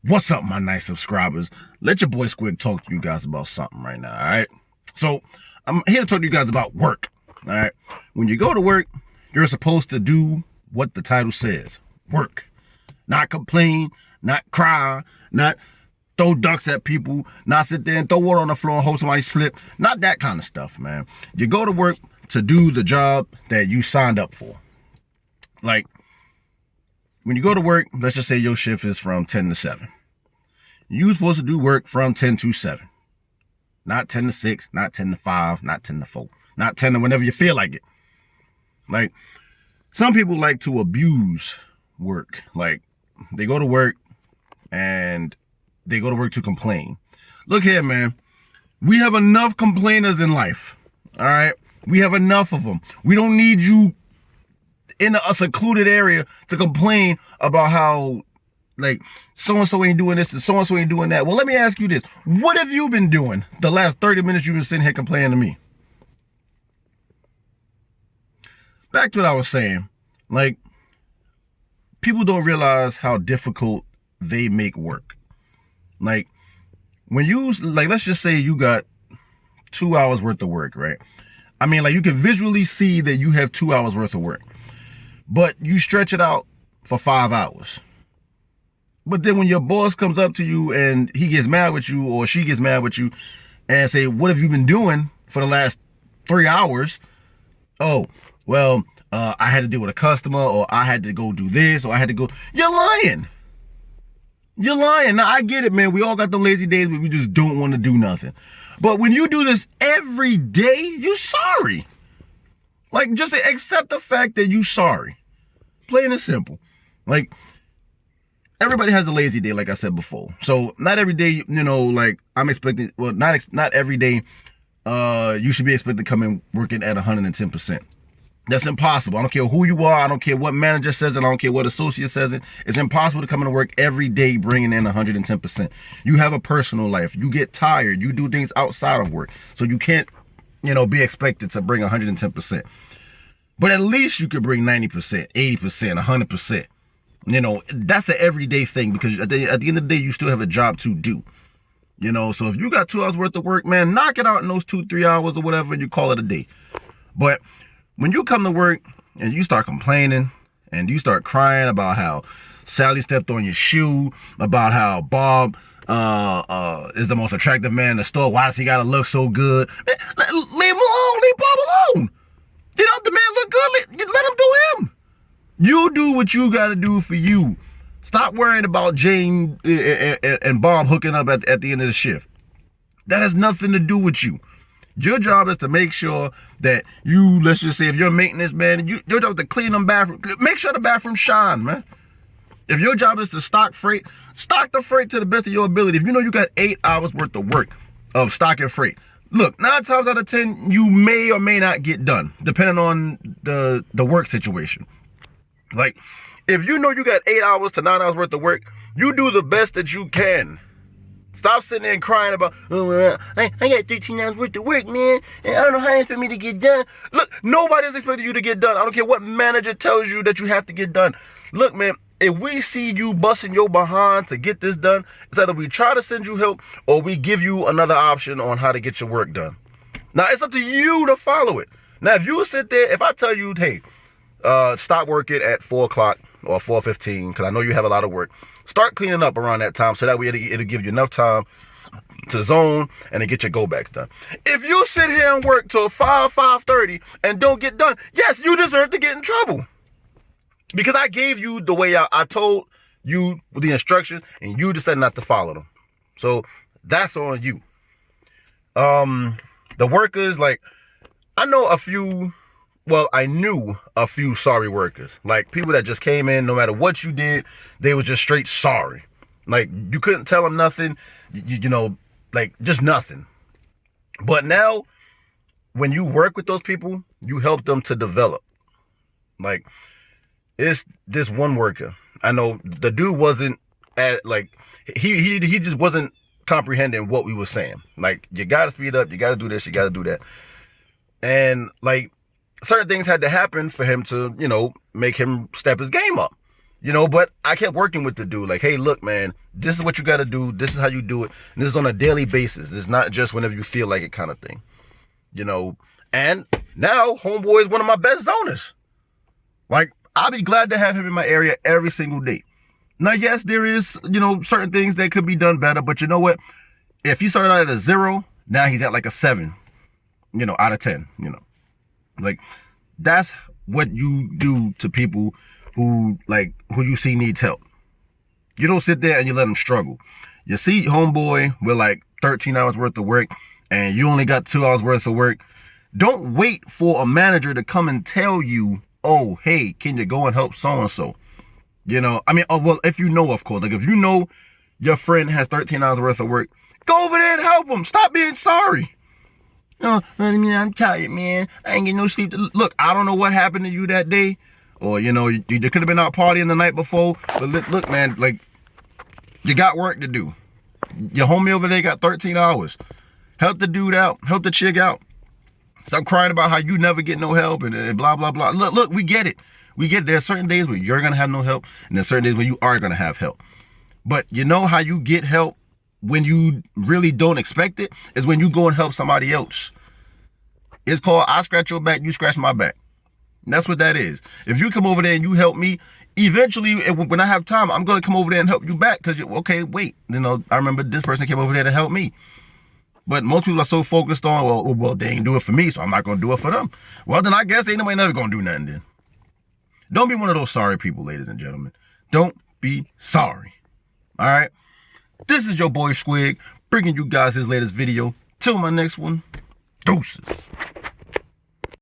What's up, my nice subscribers? Let your boy Squig talk to you guys about something right now, all right? So, I'm here to talk to you guys about work, all right? When you go to work, you're supposed to do what the title says, work. Not complain, not cry, not throw ducks at people, not sit there and throw water on the floor and hope somebody slip. Not that kind of stuff, man. You go to work to do the job that you signed up for. Like, when you go to work, let's just say your shift is from 10 to 7. You're supposed to do work from 10 to 7. Not 10 to 6, not 10 to 5, not 10 to 4. Not 10 to whenever you feel like it. Like, some people like to abuse work. Like, they go to work and they go to work to complain. Look here, man. We have enough complainers in life. All right? We have enough of them. We don't need you in a secluded area to complain about how, like, so-and-so ain't doing this and so-and-so ain't doing that. Well, let me ask you this. What have you been doing the last 30 minutes you've been sitting here complaining to me? Back to what I was saying. Like, people don't realize how difficult they make work. Like, when you, like, let's just say you got 2 hours worth of work, right? I mean, like, you can visually see that you have 2 hours worth of work. But you stretch it out for 5 hours. But then when your boss comes up to you and he gets mad with you or she gets mad with you and say, what have you been doing for the last 3 hours? Oh, well, I had to deal with a customer, or I had to go do this, or I had to go. You're lying. You're lying. Now, I get it, man. We all got the lazy days where we just don't want to do nothing. But when you do this every day, you're sorry. Like, just accept the fact that you're sorry. Plain and simple. Like, everybody has a lazy day, like I said before. So not every day, you know, like, I'm expecting, well, not every day you should be expected to come in working at 110%. That's impossible. I don't care who you are. I don't care what manager says it. I don't care what associate says it. It's impossible to come into work every day bringing in 110%. You have a personal life. You get tired. You do things outside of work. So you can't, you know, be expected to bring 110%. But at least you could bring 90%, 80%, 100%. You know, that's an everyday thing, because at the end of the day, you still have a job to do. You know, so if you got 2 hours worth of work, man, knock it out in those 2-3 hours or whatever, and you call it a day. But when you come to work and you start complaining and you start crying about how Sally stepped on your shoe, about how Bob is the most attractive man in the store, why does he gotta look so good? Man, leave him alone, leave Bob alone. You know, the man look good, let him do him. You do what you gotta do for you. Stop worrying about Jane and Bob hooking up at the end of the shift. That has nothing to do with you. Your job is to make sure that you, let's just say, if you're a maintenance man, your job is to clean them bathrooms. Make sure the bathroom shine, man. If your job is to stock freight, stock the freight to the best of your ability. If you know you got 8 hours worth of work of stocking freight, look, 9 times out of 10, you may or may not get done, depending on the work situation. Like, if you know you got 8 hours to 9 hours worth of work, you do the best that you can. Stop sitting there and crying about, oh, I got 13 hours worth of work, man, and I don't know how you expect me to get done. Look, nobody's expecting you to get done. I don't care what manager tells you that you have to get done. Look, man, if we see you busting your behind to get this done, it's either we try to send you help or we give you another option on how to get your work done. Now, it's up to you to follow it. Now, if you sit there, if I tell you, hey, stop working at 4 o'clock or 4:15, because I know you have a lot of work. Start cleaning up around that time, so that way it'll give you enough time to zone and to get your go-backs done. If you sit here and work till 5:30 and don't get done, yes, you deserve to get in trouble. Because I gave you the way I told you the instructions, and you decided not to follow them. So that's on you. The workers, like, I knew a few sorry workers. Like, people that just came in, no matter what you did, they were just straight sorry. Like, you couldn't tell them nothing, you know, like, just nothing. But now, when you work with those people, you help them to develop. Like, it's this one worker. I know the dude wasn't he just wasn't comprehending what we were saying. Like, you gotta speed up, you gotta do this, you gotta do that. And, like, certain things had to happen for him to, you know, make him step his game up. You know, but I kept working with the dude. Like, hey, look, man, this is what you got to do. This is how you do it. And this is on a daily basis. It's not just whenever you feel like it kind of thing. You know, and now homeboy is one of my best zoners. Like, I'll be glad to have him in my area every single day. Now, yes, there is, you know, certain things that could be done better. But you know what? If he started out at a 0, now he's at like a 7, you know, out of 10, you know. Like, that's what you do to people who you see needs help. You don't sit there and you let them struggle. You see homeboy with like 13 hours worth of work and you only got 2 hours worth of work. Don't wait for a manager to come and tell you, oh, hey, can you go and help so-and-so? You know, I mean, well, if you know, of course, like if you know your friend has 13 hours worth of work, go over there and help him. Stop being sorry. No, I mean, I'm tired, man. I ain't getting no sleep. Look, I don't know what happened to you that day. Or, you know, you could have been out partying the night before. But look, man, like, you got work to do. Your homie over there got 13 hours. Help the dude out. Help the chick out. Stop crying about how you never get no help and blah, blah, blah. Look, we get it. We get it. There's certain days where you're going to have no help. And there's certain days where you are going to have help. But you know how you get help when you really don't expect it? Is when you go and help somebody else. It's called I scratch your back, you scratch my back. And that's what that is. If you come over there and you help me, eventually, when I have time, I'm going to come over there and help you back. Because, okay, wait. You know, I remember this person came over there to help me. But most people are so focused on, well, they ain't do it for me, so I'm not going to do it for them. Well, then I guess ain't nobody never going to do nothing then. Don't be one of those sorry people, ladies and gentlemen. Don't be sorry. All right? This is your boy Squig, bringing you guys his latest video. Till my next one, deuces.